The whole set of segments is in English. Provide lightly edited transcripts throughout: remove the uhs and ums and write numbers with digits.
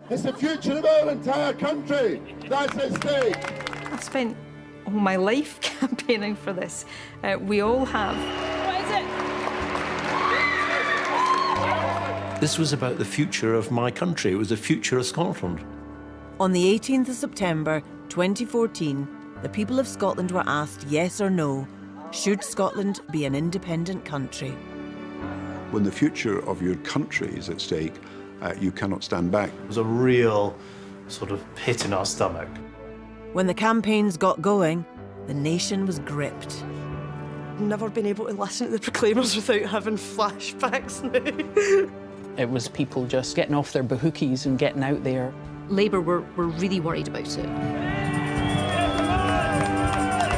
It's the future of our entire country that's at stake. I've spent all my life campaigning for this. We all have. What is it? This was about the future of my country. It was the future of Scotland. On the 18th of September 2014, the people of Scotland were asked yes or no, should Scotland be an independent country? When the future of your country is at stake, you cannot stand back. It was a real sort of pit in our stomach. When the campaigns got going, the nation was gripped. Never been able to listen to the Proclaimers without having flashbacks now. It was people just getting off their bahookies and getting out there. Labour were really worried about it.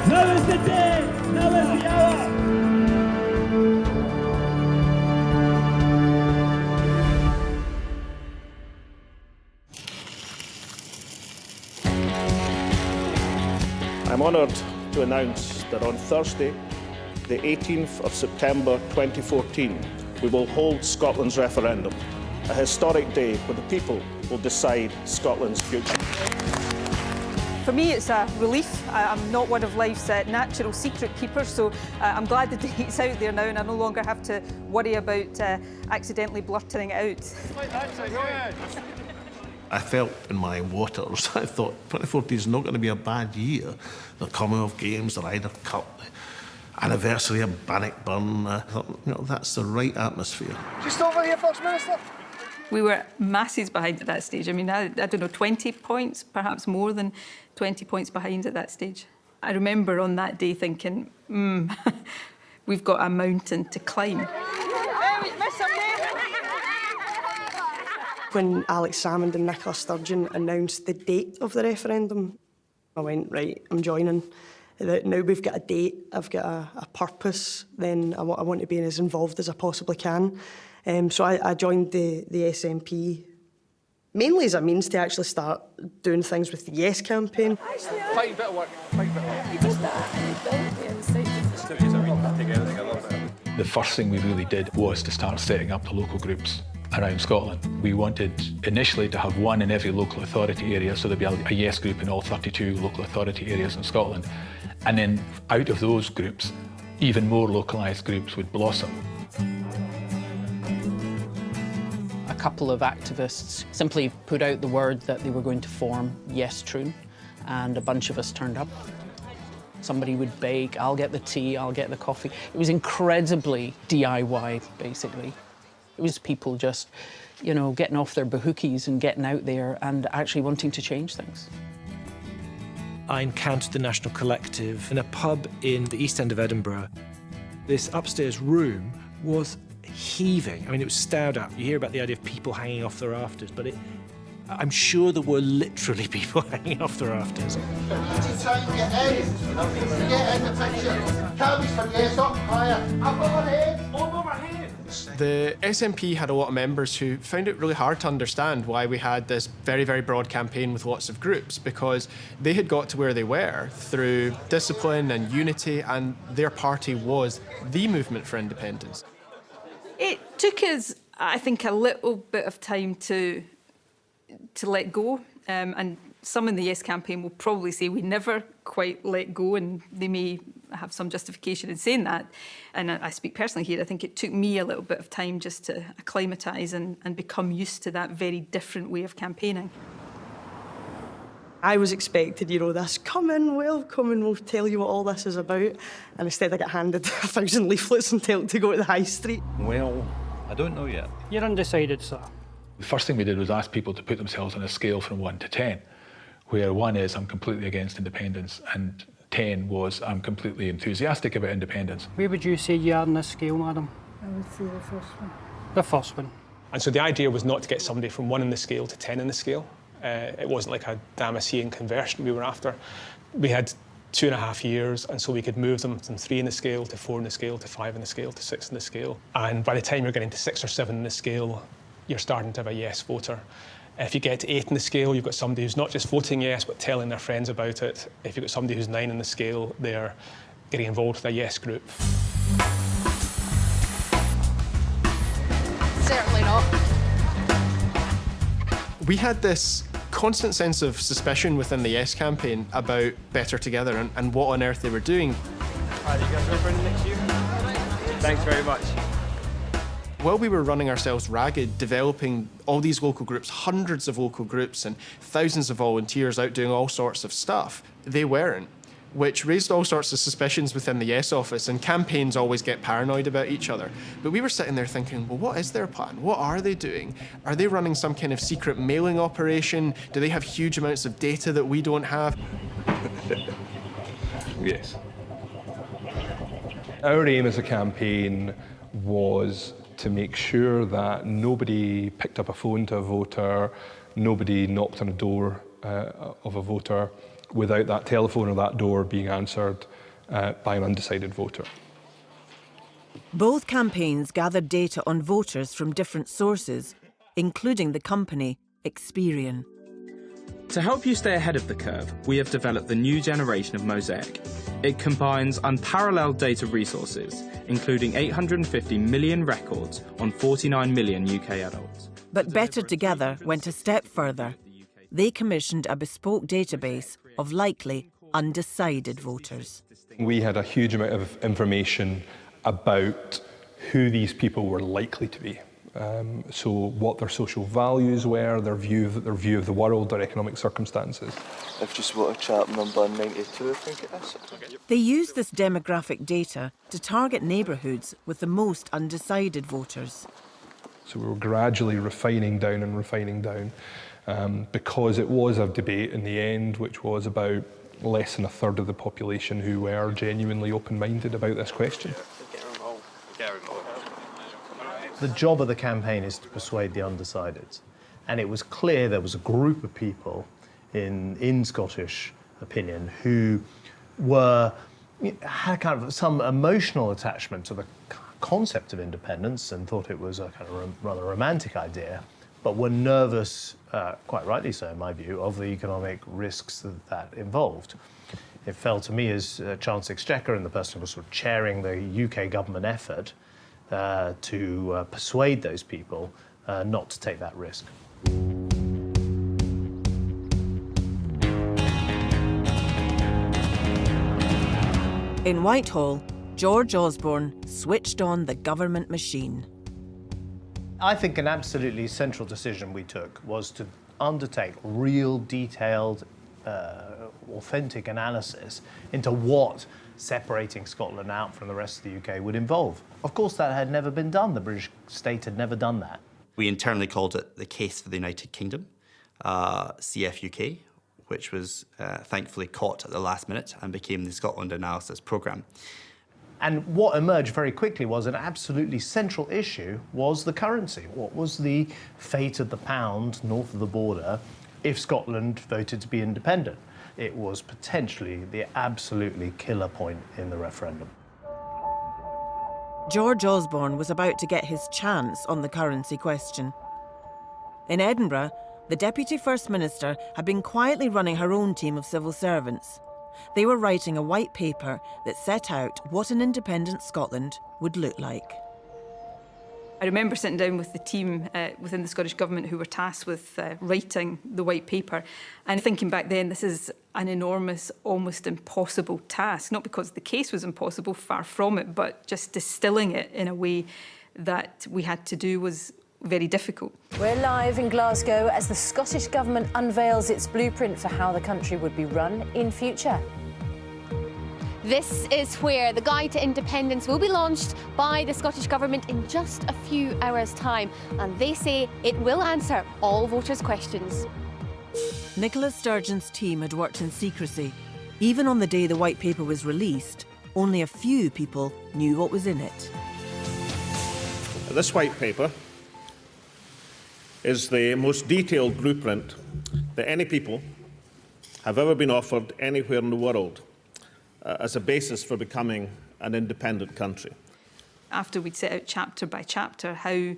Now is the day! Now is the hour! I'm honoured to announce that on Thursday, the 18th of September 2014, we will hold Scotland's referendum, a historic day when the people will decide Scotland's future. For me, it's a relief. I'm not one of life's natural secret keepers, so I'm glad the date's out there now and I no longer have to worry about accidentally blurting it out. I felt in my waters, I thought 2014 is not going to be a bad year. The Commonwealth Games, the Ryder Cup, the anniversary of Bannockburn. I thought, that's the right atmosphere. Just over here, First Minister. We were masses behind at that stage. I mean, I don't know, 20 points, perhaps more than 20 points behind at that stage. I remember on that day thinking, we've got a mountain to climb. When Alex Salmond and Nicola Sturgeon announced the date of the referendum, I went, right, I'm joining. Now we've got a date, I've got a purpose, then I want to be as involved as I possibly can. So I joined the SNP, mainly as a means to actually start doing things with the Yes campaign. Fine bit of work, fine bit of work. The first thing we really did was to start setting up the local groups around Scotland. We wanted initially to have one in every local authority area, so there'd be a Yes group in all 32 local authority areas in Scotland. And then out of those groups, even more localised groups would blossom. A couple of activists simply put out the word that they were going to form Yes Troon, and a bunch of us turned up. Somebody would bake, I'll get the tea, I'll get the coffee. It was incredibly DIY, basically. It was people just, getting off their bahookies and getting out there and actually wanting to change things. I encountered the National Collective in a pub in the East End of Edinburgh. This upstairs room was heaving. I mean, it was stowed up. You hear about the idea of people hanging off the rafters, but I'm sure there were literally people hanging off the rafters. The SNP had a lot of members who found it really hard to understand why we had this very, very broad campaign with lots of groups, because they had got to where they were through discipline and unity, and their party was the movement for independence. It took us, I think, a little bit of time to let go, and some in the Yes campaign will probably say we never quite let go, and they may have some justification in saying that. And I speak personally here, I think it took me a little bit of time just to acclimatise and become used to that very different way of campaigning. I was expected, this, come in, welcome, and we'll tell you what all this is about. And instead I got handed 1,000 leaflets and told to go to the high street. Well, I don't know yet. You're undecided, sir. The first thing we did was ask people to put themselves on a scale from 1 to 10, where 1 is I'm completely against independence and 10 was I'm completely enthusiastic about independence. Where would you say you are on this scale, madam? I would say the first one. The first one. And so the idea was not to get somebody from 1 in the scale to 10 in the scale. It wasn't like a Damascene conversion we were after. We had 2.5 years, and so we could move them from 3 in the scale to 4 in the scale to 5 in the scale to 6 in the scale. And by the time you're getting to 6 or 7 in the scale, you're starting to have a Yes voter. If you get to 8 in the scale, you've got somebody who's not just voting Yes, but telling their friends about it. If you've got somebody who's 9 in the scale, they're getting involved with a Yes group. Certainly not. We had this constant sense of suspicion within the Yes campaign about Better Together and what on earth they were doing. Are you guys ready for the next year? Thanks very much. While we were running ourselves ragged, developing all these local groups, hundreds of local groups and thousands of volunteers out doing all sorts of stuff, they weren't, which raised all sorts of suspicions within the Yes office, and campaigns always get paranoid about each other. But we were sitting there thinking, well, what is their plan? What are they doing? Are they running some kind of secret mailing operation? Do they have huge amounts of data that we don't have? Yes. Our aim as a campaign was to make sure that nobody picked up a phone to a voter, nobody knocked on a door of a voter without that telephone or that door being answered by an undecided voter. Both campaigns gathered data on voters from different sources, including the company Experian. To help you stay ahead of the curve, we have developed the new generation of Mosaic. It combines unparalleled data resources, including 850 million records on 49 million UK adults. But Better Together went a step further. They commissioned a bespoke database of likely undecided voters. We had a huge amount of information about who these people were likely to be. So what their social values were, their view of the world, their economic circumstances. I've just voted chap number 92, I think it is. They used this demographic data to target neighbourhoods with the most undecided voters. So we were gradually refining down, because it was a debate in the end, which was about less than a third of the population who were genuinely open-minded about this question. The job of the campaign is to persuade the undecideds. And it was clear there was a group of people in Scottish opinion who had kind of some emotional attachment to the concept of independence and thought it was a kind of rather romantic idea, but were nervous, quite rightly so in my view, of the economic risks that involved. It fell to me as Chancellor Exchequer, and the person who was sort of chairing the UK government effort, to persuade those people not to take that risk. In Whitehall, George Osborne switched on the government machine. I think an absolutely central decision we took was to undertake real, detailed, authentic analysis into what separating Scotland out from the rest of the UK would involve. Of course, that had never been done. The British state had never done that. We internally called it the Case for the United Kingdom, CFUK, which was thankfully caught at the last minute and became the Scotland Analysis Programme. And what emerged very quickly was an absolutely central issue was the currency. What was the fate of the pound north of the border if Scotland voted to be independent? It was potentially the absolutely killer point in the referendum. George Osborne was about to get his chance on the currency question. In Edinburgh, the Deputy First Minister had been quietly running her own team of civil servants. They were writing a white paper that set out what an independent Scotland would look like. I remember sitting down with the team within the Scottish Government who were tasked with writing the white paper and thinking back then this is an enormous, almost impossible task, not because the case was impossible, far from it, but just distilling it in a way that we had to do was very difficult. We're live in Glasgow as the Scottish Government unveils its blueprint for how the country would be run in future. This is where the Guide to Independence will be launched by the Scottish Government in just a few hours' time. And they say it will answer all voters' questions. Nicola Sturgeon's team had worked in secrecy. Even on the day the white paper was released, only a few people knew what was in it. This white paper is the most detailed blueprint that any people have ever been offered anywhere in the world as a basis for becoming an independent country. After we'd set out chapter by chapter how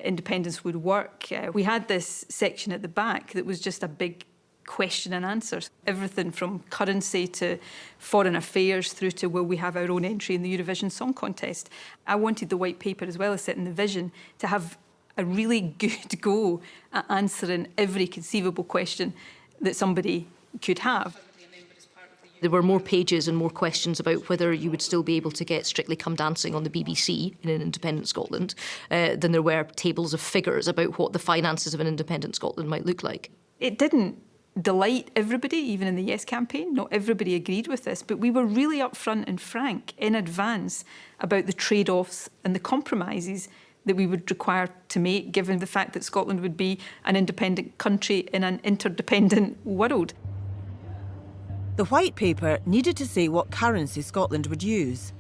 independence would work, we had this section at the back that was just a big question and answers. Everything from currency to foreign affairs through to will we have our own entry in the Eurovision Song Contest. I wanted the white paper, as well as setting the vision, to have a really good go at answering every conceivable question that somebody could have. There were more pages and more questions about whether you would still be able to get Strictly Come Dancing on the BBC in an independent Scotland than there were tables of figures about what the finances of an independent Scotland might look like. It didn't delight everybody, even in the Yes campaign. Not everybody agreed with this, but we were really upfront and frank in advance about the trade-offs and the compromises that we would require to make, given the fact that Scotland would be an independent country in an interdependent world. The White Paper needed to say what currency Scotland would use.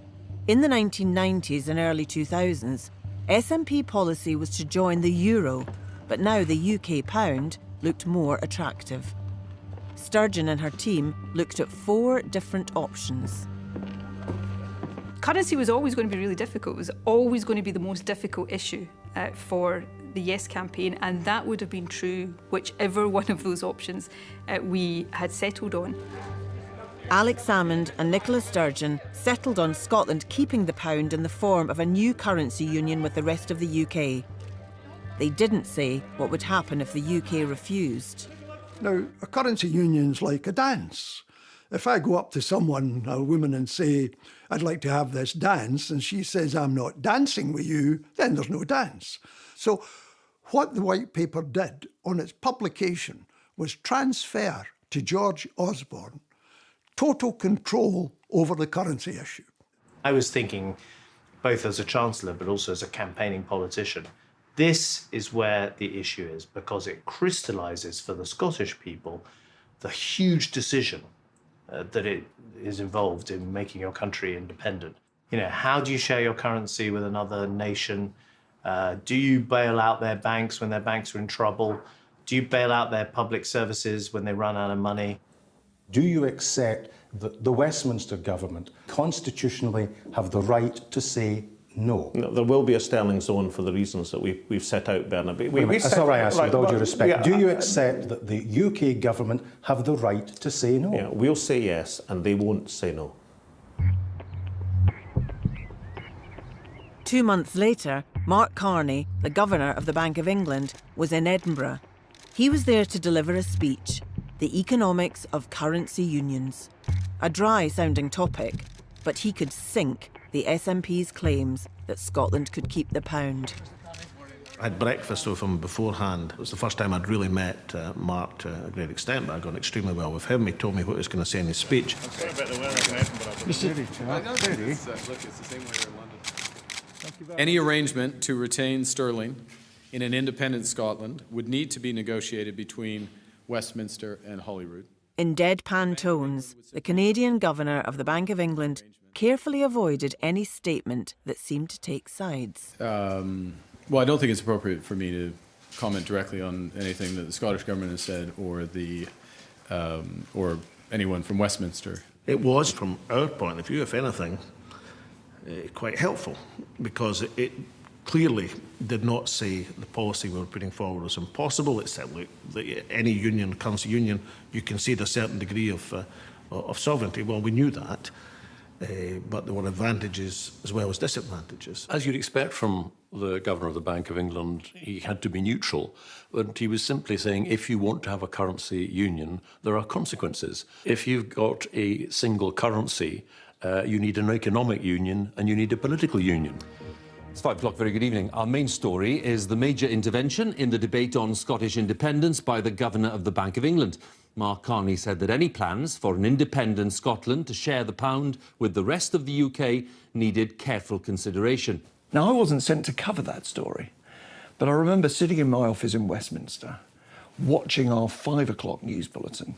In the 1990s and early 2000s, SNP policy was to join the euro, but now the UK pound looked more attractive. Sturgeon and her team looked at 4 different options. Currency was always going to be really difficult. It was always going to be the most difficult issue for the Yes campaign, and that would have been true whichever one of those options we had settled on. Alex Salmond and Nicola Sturgeon settled on Scotland keeping the pound in the form of a new currency union with the rest of the UK. They didn't say what would happen if the UK refused. Now, a currency union's like a dance. If I go up to someone, a woman, and say, I'd like to have this dance, and she says, I'm not dancing with you, then there's no dance. So what the White Paper did on its publication was transfer to George Osborne total control over the currency issue. I was thinking, both as a chancellor but also as a campaigning politician, this is where the issue is, because it crystallises for the Scottish people the huge decision that it is involved in making your country independent. You know, how do you share your currency with another nation? Do you bail out their banks when their banks are in trouble? Do you bail out their public services when they run out of money? Do you accept that the Westminster government constitutionally have the right to say no? There will be a sterling zone for the reasons that we've set out, Bernard. That's all right, I said, with all due respect. Do you accept that the UK government have the right to say no? Yeah, we'll say yes, and they won't say no. 2 months later, Mark Carney, the Governor of the Bank of England, was in Edinburgh. He was there to deliver a speech, The Economics of Currency Unions. A dry-sounding topic, but he could sink the SNP's claims that Scotland could keep the pound. I had breakfast with him beforehand. It was the first time I'd really met Mark to a great extent, but I got extremely well with him. He told me what he was going to say in his speech. Any arrangement to retain sterling in an independent Scotland would need to be negotiated between Westminster and Holyrood. In deadpan tones, the Canadian Governor of the Bank of England carefully avoided any statement that seemed to take sides. Well, I don't think it's appropriate for me to comment directly on anything that the Scottish Government has said or or anyone from Westminster. It was, from our point of view, if anything, quite helpful, because it clearly did not say the policy we were putting forward was impossible. It said, look, any union, currency union, you concede a certain degree of sovereignty. Well, we knew that, but there were advantages as well as disadvantages. As you'd expect from the Governor of the Bank of England, he had to be neutral, but he was simply saying, if you want to have a currency union, there are consequences. If you've got a single currency, you need an economic union and you need a political union. It's 5 o'clock, very good evening. Our main story is the major intervention in the debate on Scottish independence by the Governor of the Bank of England. Mark Carney said that any plans for an independent Scotland to share the pound with the rest of the UK needed careful consideration. Now, I wasn't sent to cover that story, but I remember sitting in my office in Westminster, watching our 5 o'clock news bulletin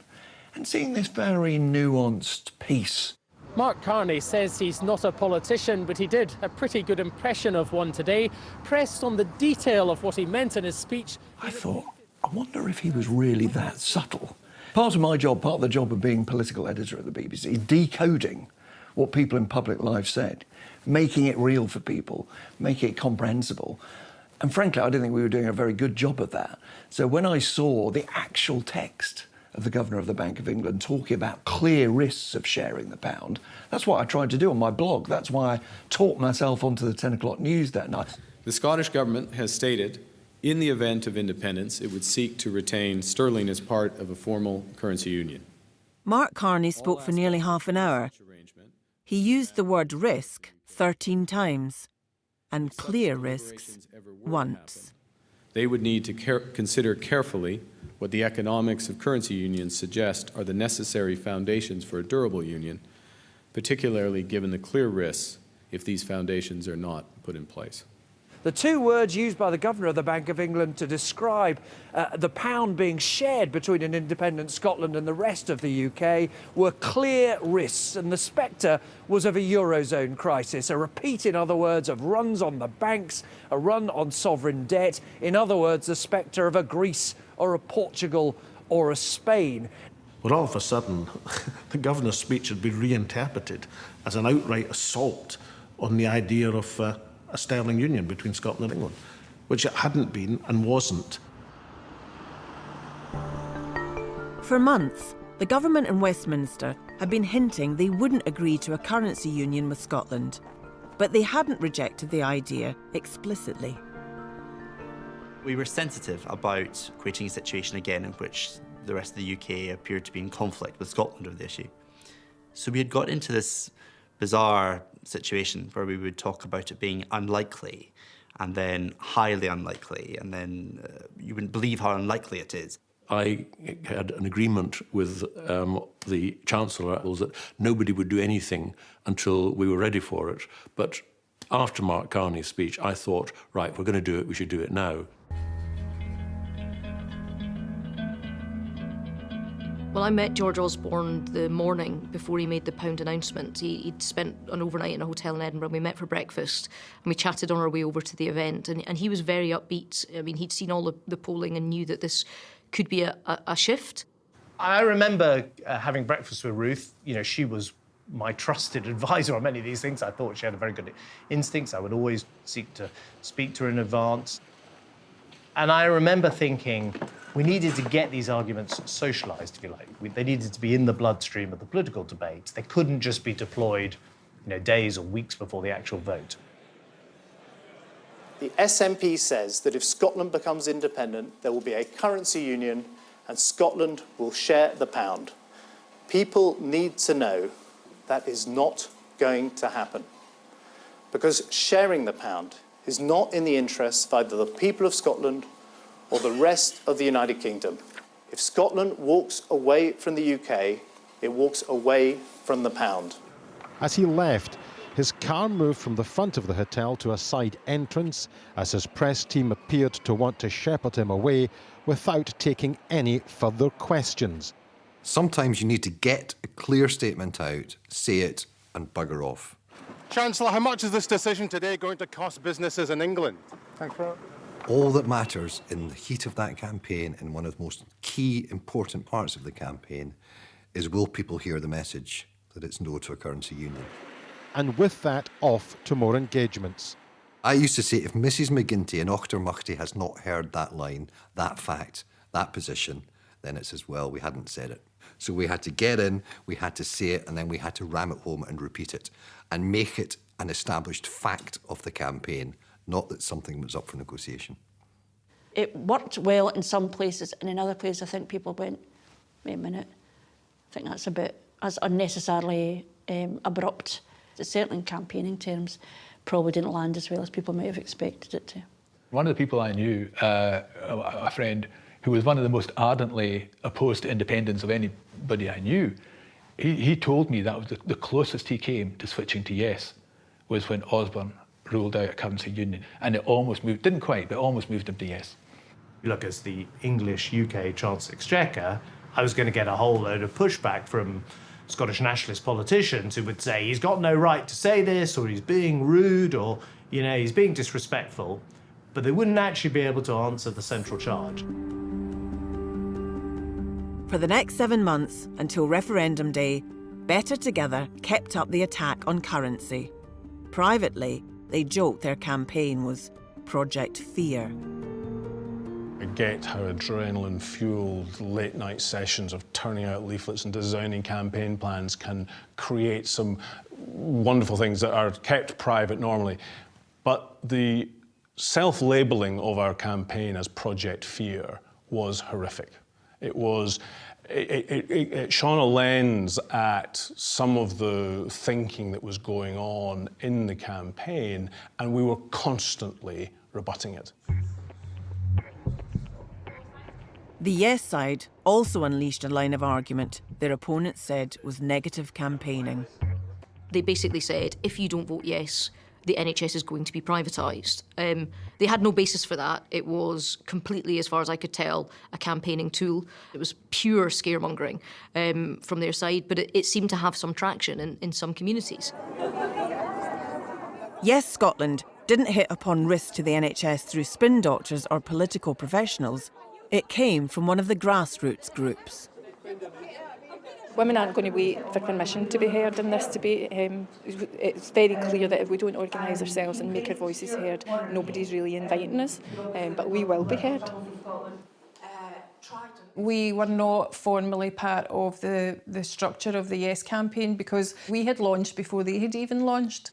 and seeing this very nuanced piece. Mark Carney says he's not a politician, but he did a pretty good impression of one today. Pressed on the detail of what he meant in his speech, I thought, I wonder if he was really that subtle. Part of my job, part of the job of being political editor at the BBC, decoding what people in public life said, making it real for people, making it comprehensible. And frankly, I didn't think we were doing a very good job of that. So when I saw the actual text of the Governor of the Bank of England talking about clear risks of sharing the pound, that's what I tried to do on my blog. That's why I talked myself onto the 10 o'clock news that night. The Scottish Government has stated In the event of independence, it would seek to retain sterling as part of a formal currency union. Mark Carney spoke for nearly half an hour. He used the word risk 13 times and clear risks once. They would need to consider carefully what the economics of currency unions suggest are the necessary foundations for a durable union, particularly given the clear risks if these foundations are not put in place. The two words used by the Governor of the Bank of England to describe the pound being shared between an independent Scotland and the rest of the UK were clear risks, and the spectre was of a Eurozone crisis, a repeat, in other words, of runs on the banks, a run on sovereign debt, in other words, the spectre of a Greece or a Portugal or a Spain. Well, all of a sudden, the Governor's speech had been reinterpreted as an outright assault on the idea of a sterling union between Scotland and England, which it hadn't been and wasn't. For months, the government in Westminster had been hinting they wouldn't agree to a currency union with Scotland, but they hadn't rejected the idea explicitly. We were sensitive about creating a situation again in which the rest of the UK appeared to be in conflict with Scotland over the issue. So we had got into this bizarre situation where we would talk about it being unlikely and then highly unlikely, and then you wouldn't believe how unlikely it is. I had an agreement with the Chancellor that nobody would do anything until we were ready for it. But after Mark Carney's speech, I thought, right, we're going to do it, we should do it now. Well, I met George Osborne the morning before he made the pound announcement. He'd spent an overnight in a hotel in Edinburgh. We met for breakfast and we chatted on our way over to the event. And he was very upbeat. I mean, he'd seen all the polling and knew that this could be a shift. I remember having breakfast with Ruth. You know, she was my trusted advisor on many of these things. I thought she had a very good instincts. I would always seek to speak to her in advance. And I remember thinking we needed to get these arguments socialised, if you like. They needed to be in the bloodstream of the political debate. They couldn't just be deployed, you know, days or weeks before the actual vote. The SNP says that if Scotland becomes independent, there will be a currency union and Scotland will share the pound. People need to know that is not going to happen, because sharing the pound is not in the interests of either the people of Scotland or the rest of the United Kingdom. If Scotland walks away from the UK, it walks away from the pound. As he left, his car moved from the front of the hotel to a side entrance as his press team appeared to want to shepherd him away without taking any further questions. Sometimes you need to get a clear statement out, say it, and bugger off. Chancellor, how much is this decision today going to cost businesses in England? Thanks, Rob. All that matters in the heat of that campaign, and one of the most key, important parts of the campaign, is will people hear the message that it's no to a currency union? And with that, off to more engagements. I used to say, if Mrs McGuinty in Auchtermuchty has not heard that line, that fact, that position, then it's as well we hadn't said it. So we had to get in, we had to say it, and then we had to ram it home and repeat it and make it an established fact of the campaign, not that something was up for negotiation. It worked well in some places, and in other places I think people went, wait a minute, I think that's a bit as unnecessarily abrupt. It certainly in campaigning terms probably didn't land as well as people might have expected it to. One of the people I knew, a friend who was one of the most ardently opposed to independence of anybody I knew, he told me that was the closest he came to switching to yes was when Osborne ruled out a currency union, and it almost moved, didn't quite, but almost moved him to yes. You look, as the English UK Chancellor Exchequer, I was going to get a whole load of pushback from Scottish nationalist politicians who would say he's got no right to say this, or he's being rude, or, you know, he's being disrespectful, but they wouldn't actually be able to answer the central charge. For the next 7 months, until referendum day, Better Together kept up the attack on currency. Privately, they joked their campaign was Project Fear. I get how adrenaline-fueled late-night sessions of turning out leaflets and designing campaign plans can create some wonderful things that are kept private normally. But the self-labelling of our campaign as Project Fear was horrific. It shone a lens at some of the thinking that was going on in the campaign, and we were constantly rebutting it. The Yes side also unleashed a line of argument their opponents said was negative campaigning. They basically said, if you don't vote yes, the NHS is going to be privatised. They had no basis for that. It was completely, as far as I could tell, a campaigning tool. It was pure scaremongering from their side, but it seemed to have some traction in some communities. Yes Scotland didn't hit upon risks to the NHS through spin doctors or political professionals. It came from one of the grassroots groups. Women aren't going to wait for permission to be heard in this debate. It's very clear that if we don't organise ourselves and make our voices heard, nobody's really inviting us, but we will be heard. We were not formally part of the structure of the Yes campaign because we had launched before they had even launched.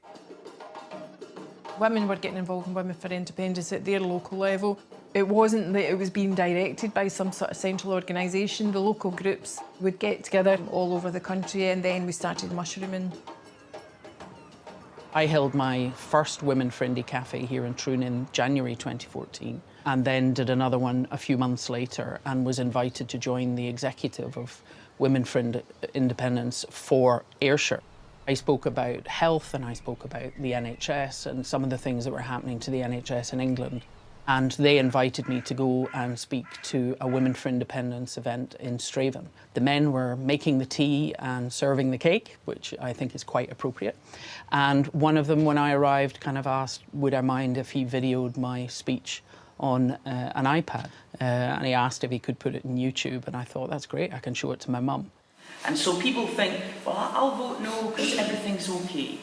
Women were getting involved in Women for Independence at their local level. It wasn't that it was being directed by some sort of central organisation. The local groups would get together all over the country, and then we started mushrooming. I held my first Women for Indie Cafe here in Troon in January 2014, and then did another one a few months later and was invited to join the executive of Women for Independence for Ayrshire. I spoke about health and I spoke about the NHS and some of the things that were happening to the NHS in England. And they invited me to go and speak to a Women for Independence event in Straven. The men were making the tea and serving the cake, which I think is quite appropriate. And one of them, when I arrived, kind of asked, would I mind if he videoed my speech on an iPad? And he asked if he could put it in YouTube, and I thought, that's great, I can show it to my mum. And so people think, well, I'll vote no because everything's okay.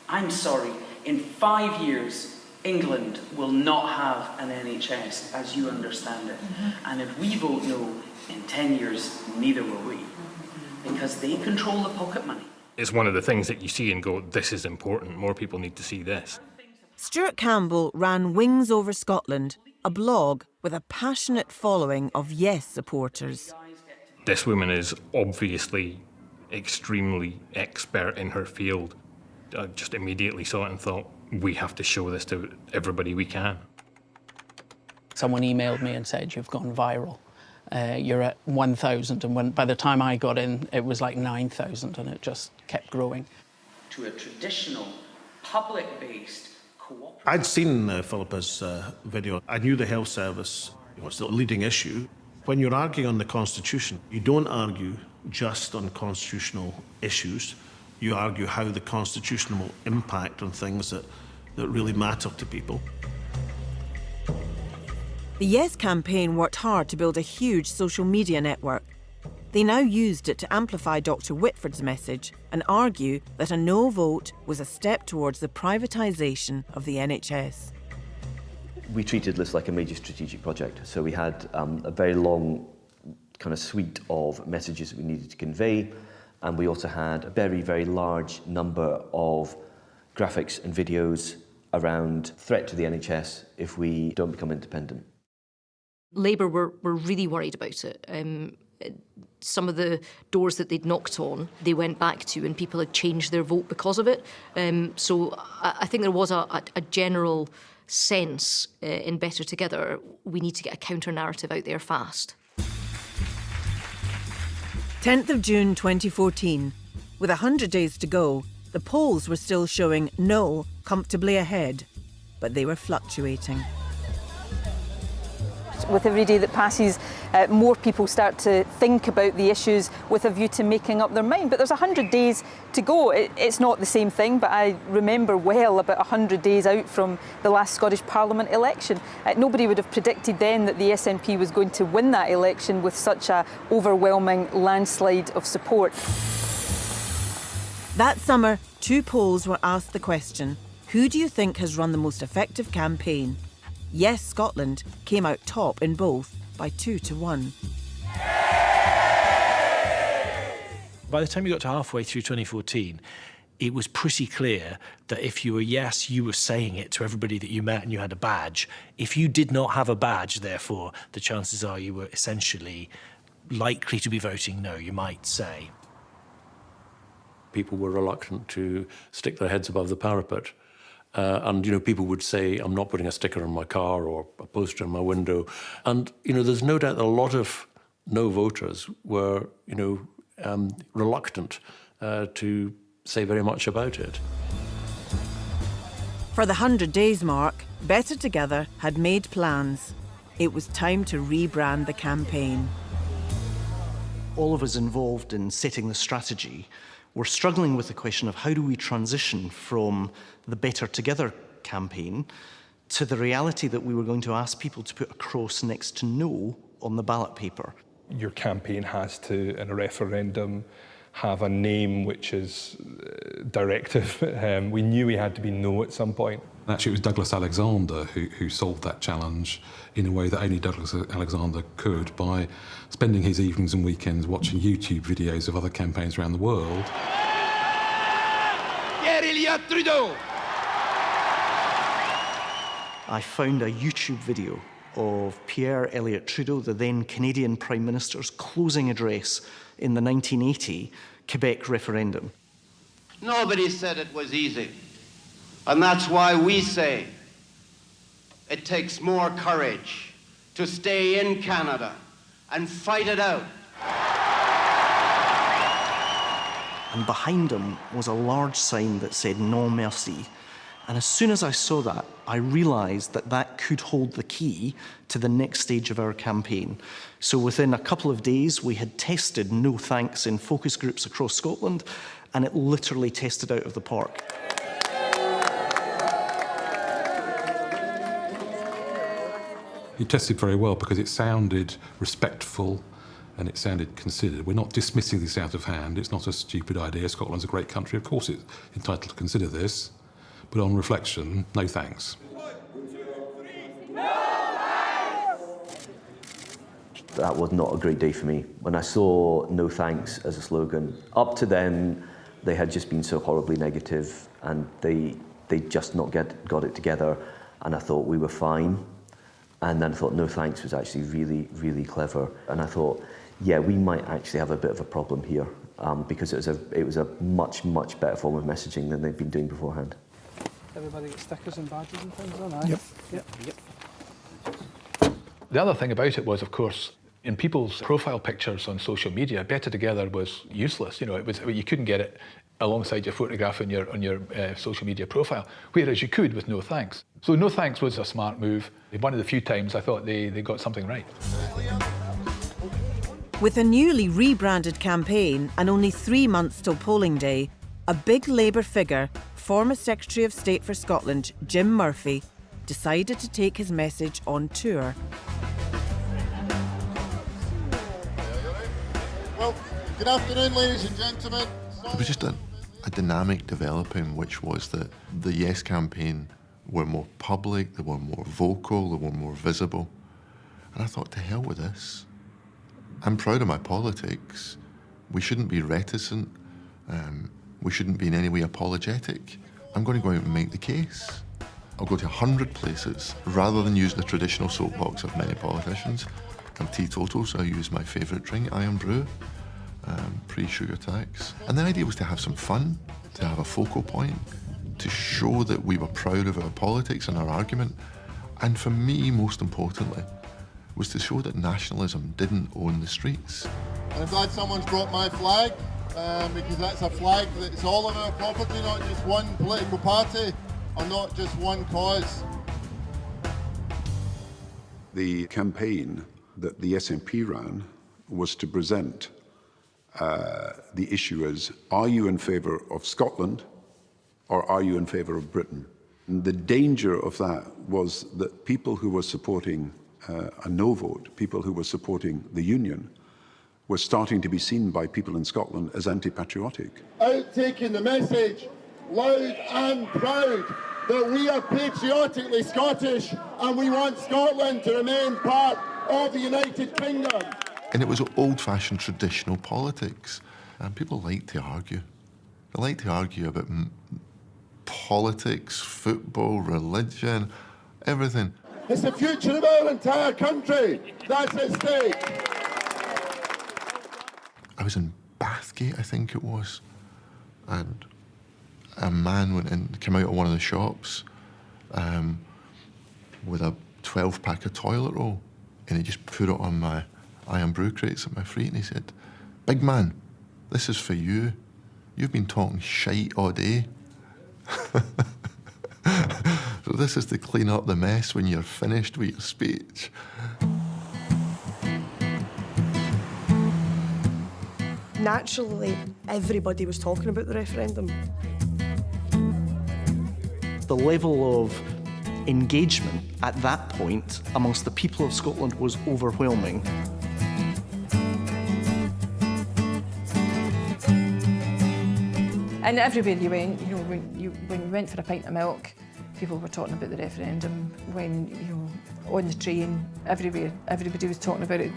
I'm sorry, in 5 years, England will not have an NHS as you understand it. And if we vote no, in 10 years, neither will we. Because they control the pocket money. It's one of the things that you see and go, this is important, more people need to see this. Stuart Campbell ran Wings Over Scotland, a blog with a passionate following of Yes supporters. This woman is obviously extremely expert in her field. I just immediately saw it and thought, we have to show this to everybody we can. Someone emailed me and said, you've gone viral. You're at 1,000, and by the time I got in, it was like 9,000, and it just kept growing. To a traditional, public-based cooperative... I'd seen Philippa's video. I knew the health service was the leading issue. When you're arguing on the Constitution, you don't argue just on constitutional issues. You argue how the Constitution will impact on things that really matter to people. The Yes campaign worked hard to build a huge social media network. They now used it to amplify Dr. Whitford's message and argue that a no vote was a step towards the privatisation of the NHS. We treated this like a major strategic project, so we had a very long kind of suite of messages that we needed to convey, and we also had a very, very large number of graphics and videos around threat to the NHS if we don't become independent. Labour were really worried about it. Some of the doors that they'd knocked on, they went back to, and people had changed their vote because of it. So I think there was a general sense in Better Together, we need to get a counter-narrative out there fast. 10th of June 2014. With 100 days to go, the polls were still showing no comfortably ahead, but they were fluctuating. With every day that passes, more people start to think about the issues with a view to making up their mind. But there's 100 days to go. It's not the same thing, but I remember well about 100 days out from the last Scottish Parliament election. Nobody would have predicted then that the SNP was going to win that election with such an overwhelming landslide of support. That summer, 2 polls were asked the question, who do you think has run the most effective campaign? Yes Scotland came out top in both by 2-1. By the time you got to halfway through 2014, it was pretty clear that if you were yes, you were saying it to everybody that you met and you had a badge. If you did not have a badge, therefore, the chances are you were essentially likely to be voting no, you might say. People were reluctant to stick their heads above the parapet. And, people would say, I'm not putting a sticker on my car or a poster in my window. And, there's no doubt that a lot of no voters were, reluctant to say very much about it. For the 100 days mark, Better Together had made plans. It was time to rebrand the campaign. All of us involved in setting the strategy were struggling with the question of how do we transition from the Better Together campaign to the reality that we were going to ask people to put a cross next to no on the ballot paper. Your campaign has to, in a referendum, have a name which is directive. We knew we had to be no at some point. Actually, it was Douglas Alexander who solved that challenge in a way that only Douglas Alexander could, by spending his evenings and weekends watching YouTube videos of other campaigns around the world. Pierre Elliott Trudeau! I found a YouTube video of Pierre Elliott Trudeau, the then Canadian Prime Minister's closing address in the 1980 Quebec referendum. Nobody said it was easy. And that's why we say it takes more courage to stay in Canada and fight it out. And behind him was a large sign that said "Non merci." And as soon as I saw that, I realised that that could hold the key to the next stage of our campaign. So within a couple of days, we had tested No Thanks in focus groups across Scotland, and it literally tested out of the park. It tested very well because it sounded respectful and it sounded considered. We're not dismissing this out of hand. It's not a stupid idea. Scotland's a great country. Of course it's entitled to consider this. But on reflection, no thanks. That was not a great day for me. When I saw no thanks as a slogan, up to then, they had just been so horribly negative and they just not got it together. And I thought we were fine. And then I thought no thanks was actually really, really clever. And I thought, yeah, we might actually have a bit of a problem here because it was a much, much better form of messaging than they've been doing beforehand. Everybody get stickers and badges and things on that? Yep. The other thing about it was, of course, in people's profile pictures on social media, Better Together was useless. You couldn't get it alongside your photograph on your social media profile, whereas you could with No Thanks. So No Thanks was a smart move. One of the few times I thought they got something right. With a newly rebranded campaign and only 3 months till polling day, a big Labour figure, former Secretary of State for Scotland, Jim Murphy, decided to take his message on tour. Well, good afternoon, ladies and gentlemen. There was just a dynamic developing, which was that the Yes campaign were more public, they were more vocal, they were more visible. And I thought, to hell with this. I'm proud of my politics. We shouldn't be reticent. We shouldn't be in any way apologetic. I'm going to go out and make the case. I'll go to 100 places rather than use the traditional soapbox of many politicians. I'm teetotal, so I use my favourite drink, Iron Brew, pre-sugar tax. And the idea was to have some fun, to have a focal point, to show that we were proud of our politics and our argument. And for me, most importantly, was to show that nationalism didn't own the streets. And I'm glad someone's brought my flag, because that's a flag that's all of our property, not just one political party or not just one cause. The campaign that the SNP ran was to present the issue as, are you in favour of Scotland or are you in favour of Britain? And the danger of that was that people who were supporting a no vote, people who were supporting the Union, were starting to be seen by people in Scotland as anti-patriotic. Out taking the message, loud and proud, that we are patriotically Scottish and we want Scotland to remain part of the United Kingdom. And it was old-fashioned traditional politics. And people like to argue. They like to argue about politics, football, religion, everything. It's the future of our entire country that's at stake. I was in Bathgate, I think it was, and a man went in, came out of one of the shops with a 12-pack of toilet roll, and he just put it on my iron brew crates at my feet, and he said, "Big man, this is for you. You've been talking shite all day. So this is to clean up the mess when you're finished with your speech." Naturally, everybody was talking about the referendum. The level of engagement at that point amongst the people of Scotland was overwhelming. And everywhere you went, you know, when you went for a pint of milk, people were talking about the referendum. When, you know, on the train, everywhere, everybody was talking about it.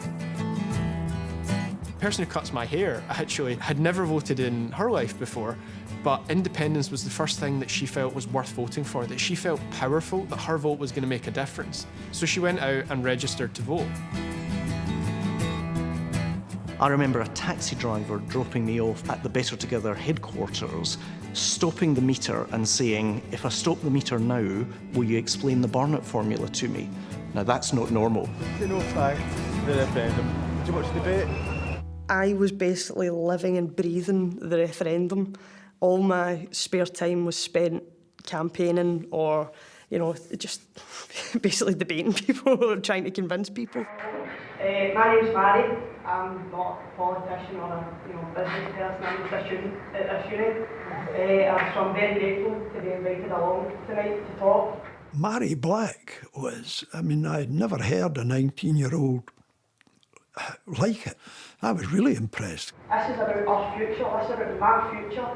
The person who cuts my hair actually had never voted in her life before, but independence was the first thing that she felt was worth voting for, that she felt powerful, that her vote was going to make a difference. So she went out and registered to vote. I remember a taxi driver dropping me off at the Better Together headquarters, stopping the meter and saying, "If I stop the meter now, will you explain the Barnett formula to me?" Now, that's not normal. No fact, the referendum. Too much debate. I was basically living and breathing the referendum. All my spare time was spent campaigning or, you know, just basically debating people or trying to convince people. My name's Mary. I'm not a politician or a business person. I'm just a student at this uni. I'm very grateful to be invited along tonight to talk. Mary Black was, I mean, I'd never heard a 19-year-old like it. I was really impressed. This is about our future. This is about my future.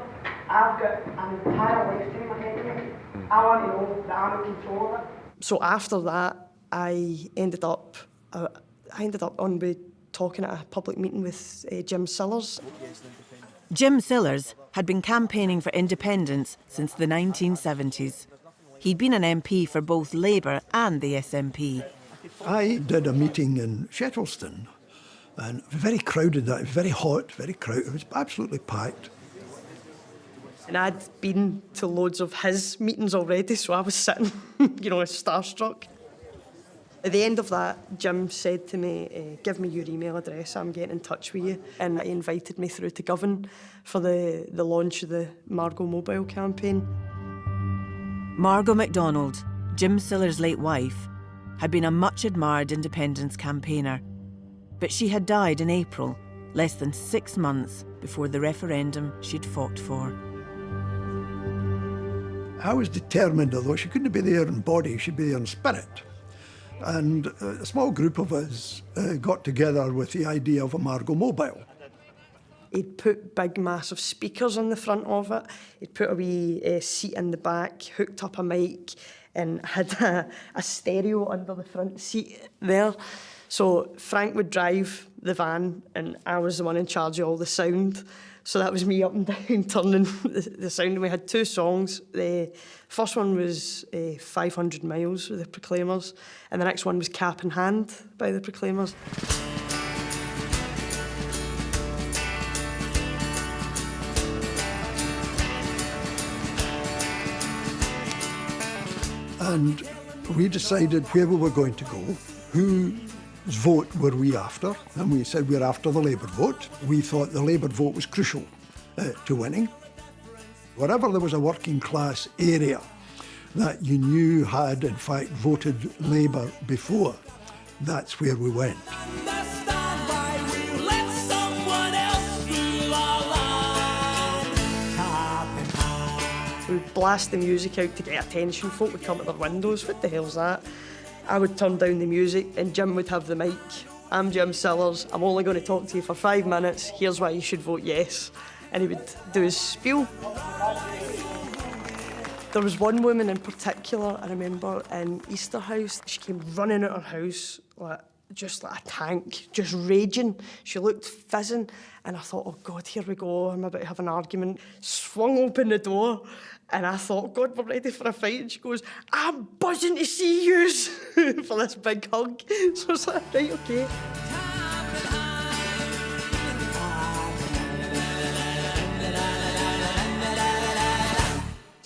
I've got an entire lifetime ahead of me. I want to know that I'm in control of it. So after that, I ended up on with talking at a public meeting with Jim Sillars. Jim Sillars had been campaigning for independence since the 1970s. He'd been an MP for both Labour and the SNP. I did a meeting in Shettleston, and it was very crowded. It was very hot, very crowded. It was absolutely packed. And I'd been to loads of his meetings already, so I was sitting, starstruck. At the end of that, Jim said to me, "Give me your email address, I'm getting in touch with you." And he invited me through to Govan for the launch of the Margot Mobile campaign. Margot MacDonald, Jim Sillars' late wife, had been a much-admired independence campaigner, but she had died in April, less than 6 months before the referendum she'd fought for. I was determined, although she couldn't be there in body, she'd be there in spirit. And a small group of us got together with the idea of a Margot Mobile. He'd put big, massive speakers on the front of it. He'd put a wee seat in the back, hooked up a mic, and had a stereo under the front seat there. So Frank would drive the van, and I was the one in charge of all the sound. So that was me up and down, turning the sound. And we had 2 songs. The first one was 500 Miles with the Proclaimers, and the next one was Cap in Hand by the Proclaimers. And we decided where we were going to go, whose vote were we after, and we said we're after the Labour vote. We thought the Labour vote was crucial to winning. Wherever there was a working class area that you knew had in fact voted Labour before, that's where we went. We would blast the music out to get attention. Folk would come to their windows. What the hell's that? I would turn down the music and Jim would have the mic. "I'm Jim Sillars. I'm only going to talk to you for 5 minutes. Here's why you should vote yes." And he would do his spiel. There was one woman in particular, I remember, in Easterhouse. She came running out of her house, like just like a tank, just raging. She looked fizzing, and I thought, oh God, here we go, I'm about to have an argument. Swung open the door, and I thought, God, we're ready for a fight. And she goes, I'm buzzing to see yous for this big hug. So I was like, right, okay.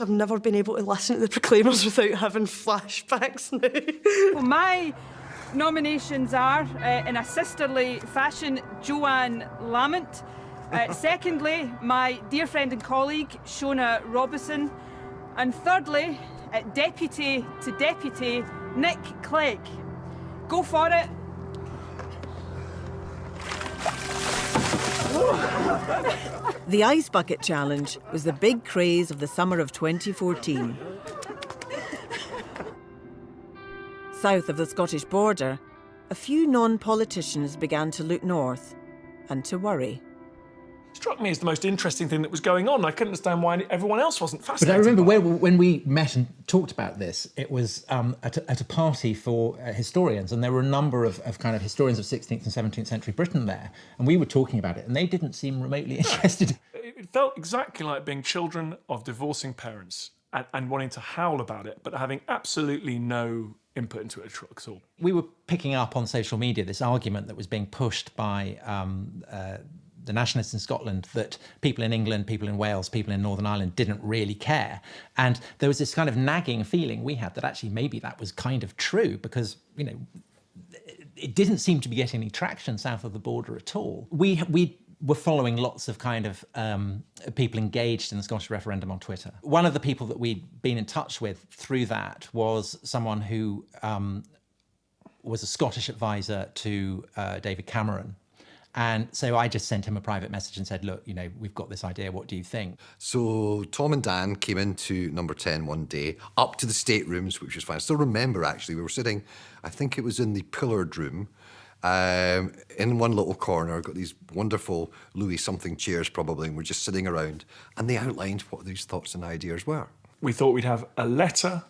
I've never been able to listen to the Proclaimers without having flashbacks now. Well, my nominations are, in a sisterly fashion, Joanne Lamont. Secondly, my dear friend and colleague, Shona Robison. And thirdly, deputy to deputy, Nick Clegg. Go for it. The Ice Bucket Challenge was the big craze of the summer of 2014. South of the Scottish border, a few non-politicians began to look north and to worry. Struck me as the most interesting thing that was going on. I couldn't understand why everyone else wasn't But I fascinated. remember when we met and talked about this, it was at a party for historians, and there were a number of kind of historians of 16th and 17th century Britain there, and we were talking about it, and they didn't seem remotely interested. It felt exactly like being children of divorcing parents and wanting to howl about it, but having absolutely no input into it at all. We were picking up on social media this argument that was being pushed by the nationalists in Scotland that people in England, people in Wales, people in Northern Ireland didn't really care. And there was this kind of nagging feeling we had that actually maybe that was kind of true because, you know, it didn't seem to be getting any traction south of the border at all. We were following lots of kind of people engaged in the Scottish referendum on Twitter. One of the people that we'd been in touch with through that was someone who was a Scottish advisor to David Cameron. And so I just sent him a private message and said, look, you know, we've got this idea, what do you think? So Tom and Dan came into Number 10 one day, up to the staterooms, which was fine. I still remember, actually, we were sitting, I think it was in the pillared room, in one little corner, got these wonderful Louis something chairs probably, and we're just sitting around, and they outlined what these thoughts and ideas were. We thought we'd have a letter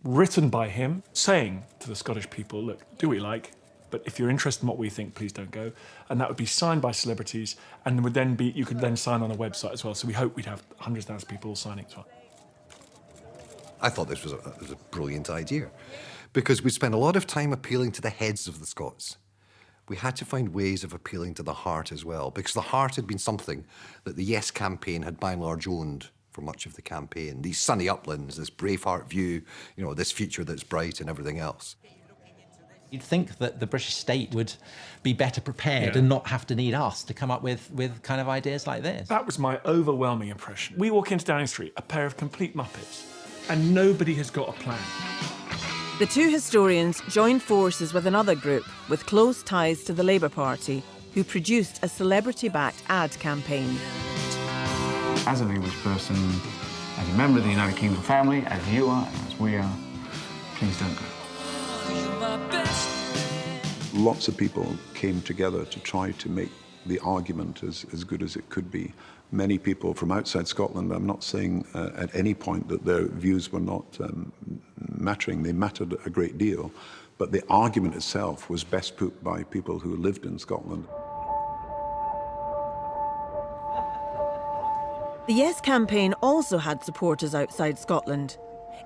written by him saying to the Scottish people, look, do what you like, but if you're interested in what we think, please don't go. And that would be signed by celebrities, and would then be, you could then sign on a website as well. So we hope we'd have hundreds of thousands of people signing as well. I thought this was a brilliant idea, because we'd spent a lot of time appealing to the heads of the Scots. We had to find ways of appealing to the heart as well, because the heart had been something that the Yes campaign had by and large owned for much of the campaign. These sunny uplands, this Braveheart view, you know, this future that's bright and everything else. You'd think that the British state would be better prepared and not have to need us to come up with kind of ideas like this. That was my overwhelming impression. We walk into Downing Street, a pair of complete muppets, and nobody has got a plan. The two historians joined forces with another group with close ties to the Labour Party, who produced a celebrity-backed ad campaign. As an English person, as a member of the United Kingdom family, as you are, and as we are, please don't go. Lots of people came together to try to make the argument as good as it could be. Many people from outside Scotland, I'm not saying at any point that their views were not mattering, they mattered a great deal, but the argument itself was best put by people who lived in Scotland. The Yes campaign also had supporters outside Scotland.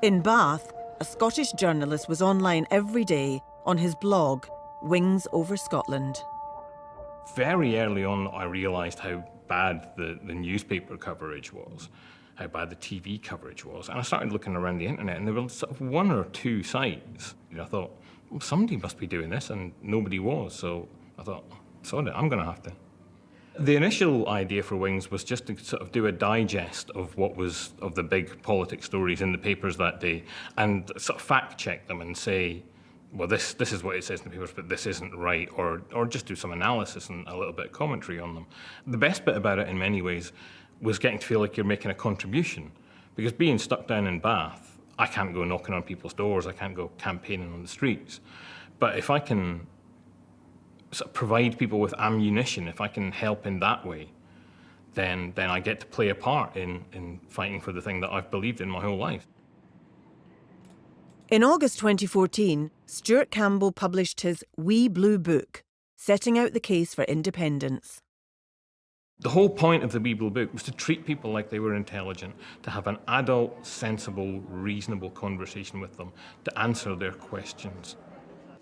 In Bath, a Scottish journalist was online every day on his blog, Wings Over Scotland. Very early on, I realised how bad the newspaper coverage was, how bad the TV coverage was. And I started looking around the internet, and there were sort of one or two sites. I thought, well, somebody must be doing this, and nobody was. So I thought, sod it, I'm going to have to. The initial idea for Wings was just to sort of do a digest of what was of the big politics stories in the papers that day, and sort of fact check them and say, well, this is what it says in the papers, but this isn't right, or just do some analysis and a little bit of commentary on them. The best bit about it, in many ways, was getting to feel like you're making a contribution, because being stuck down in Bath, I can't go knocking on people's doors, I can't go campaigning on the streets. But if I can sort of provide people with ammunition, if I can help in that way, then I get to play a part in fighting for the thing that I've believed in my whole life. In August 2014, Stuart Campbell published his Wee Blue Book, setting out the case for independence. The whole point of the Wee Blue Book was to treat people like they were intelligent, to have an adult, sensible, reasonable conversation with them, to answer their questions.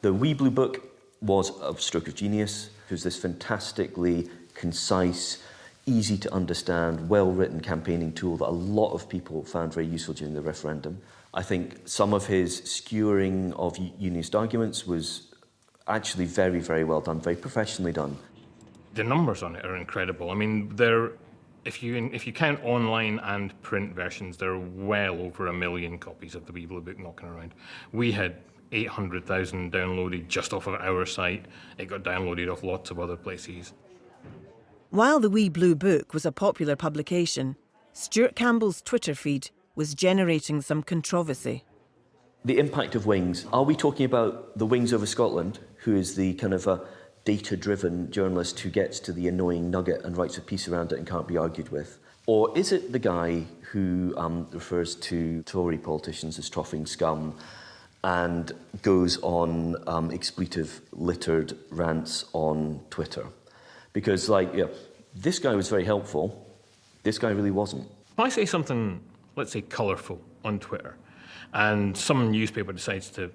The Wee Blue Book was a stroke of genius. It was this fantastically concise, easy to understand, well-written campaigning tool that a lot of people found very useful during the referendum. I think some of his skewering of unionist arguments was actually very, very well done, very professionally done. The numbers on it are incredible. I mean, if you count online and print versions, there are well over 1 million copies of the Wee Blue Book knocking around. We had 800,000 downloaded just off of our site. It got downloaded off lots of other places. While the Wee Blue Book was a popular publication, Stuart Campbell's Twitter feed was generating some controversy. The impact of Wings. Are we talking about the Wings over Scotland, who is the kind of a data-driven journalist who gets to the annoying nugget and writes a piece around it and can't be argued with? Or is it the guy who refers to Tory politicians as troughing scum and goes on expletive-littered rants on Twitter? Because, this guy was very helpful. This guy really wasn't. If I say something, let's say, colourful on Twitter, and some newspaper decides to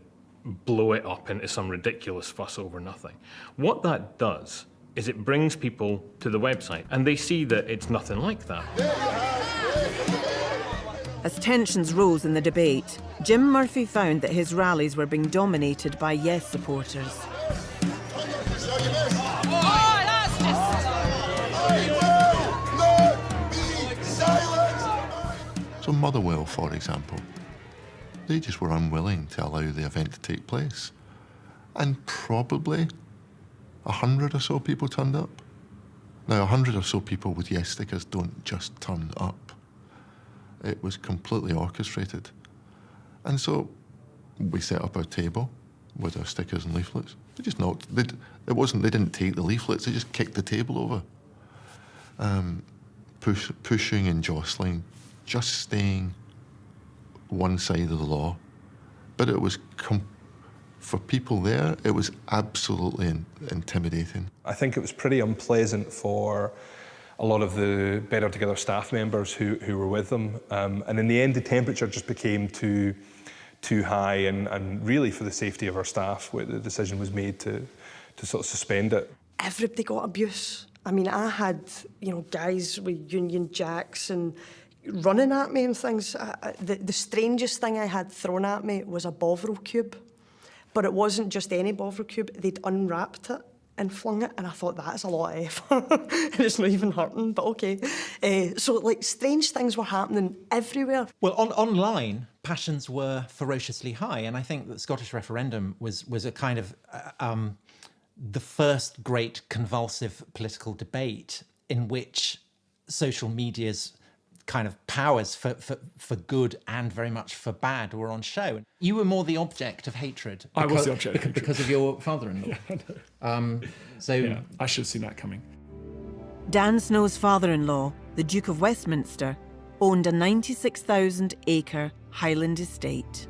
blow it up into some ridiculous fuss over nothing, what that does is it brings people to the website, and they see that it's nothing like that. As tensions rose in the debate, Jim Murphy found that his rallies were being dominated by Yes supporters. So Motherwell, for example, they just were unwilling to allow the event to take place. And probably 100 or so people turned up. Now, 100 or so people with Yes stickers don't just turn up. It was completely orchestrated. And so we set up our table with our stickers and leaflets. They just knocked, they didn't take the leaflets, they just kicked the table over. Pushing and jostling, just staying one side of the law. But it was, for people there, it was absolutely intimidating. I think it was pretty unpleasant for a lot of the Better Together staff members who were with them. And in the end, the temperature just became too high, and really for the safety of our staff, the decision was made to sort of suspend it. Everybody got abuse. I mean, I had, guys with Union Jacks and running at me and things. The strangest thing I had thrown at me was a Bovril cube. But it wasn't just any Bovril cube. They'd unwrapped it and flung it, and I thought, that's a lot of effort. And it's not even hurting, but okay. So, strange things were happening everywhere. Well, online, passions were ferociously high, and I think that the Scottish referendum was a kind of the first great convulsive political debate in which social media's kind of powers for good and very much for bad were on show. You were more the object of hatred. I was the object of hatred. Because of your father-in-law. Yeah, I should have seen that coming. Dan Snow's father-in-law, the Duke of Westminster, owned a 96,000-acre Highland estate.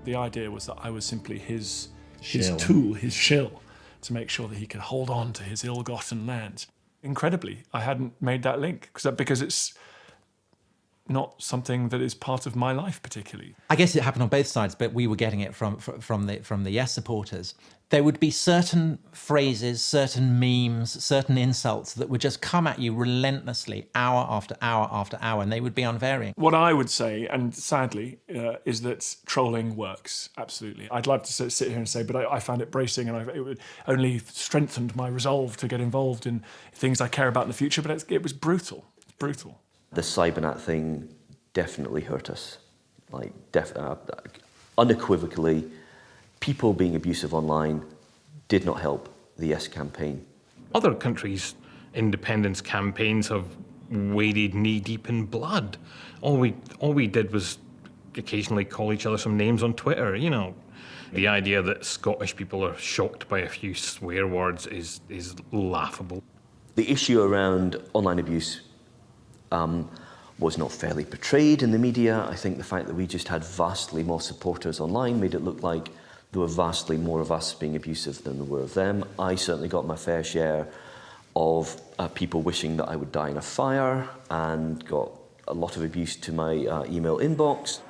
The idea was that I was simply his Shill. tool, his shill, to make sure that he could hold on to his ill-gotten lands. Incredibly, I hadn't made that link because it's not something that is part of my life particularly. I guess it happened on both sides, but we were getting it from the Yes supporters. There would be certain phrases, certain memes, certain insults that would just come at you relentlessly, hour after hour after hour, and they would be unvarying. What I would say, and sadly, is that trolling works, absolutely. I'd love to sit here and say, but I found it bracing, and it only strengthened my resolve to get involved in things I care about in the future, but it was brutal. It's brutal. The Cybernet thing definitely hurt us. Unequivocally, people being abusive online did not help the Yes campaign. Other countries' independence campaigns have waded knee-deep in blood. All we did was occasionally call each other some names on Twitter, The idea that Scottish people are shocked by a few swear words is laughable. The issue around online abuse was not fairly portrayed in the media. I think the fact that we just had vastly more supporters online made it look like there were vastly more of us being abusive than there were of them. I certainly got my fair share of people wishing that I would die in a fire, and got a lot of abuse to my email inbox.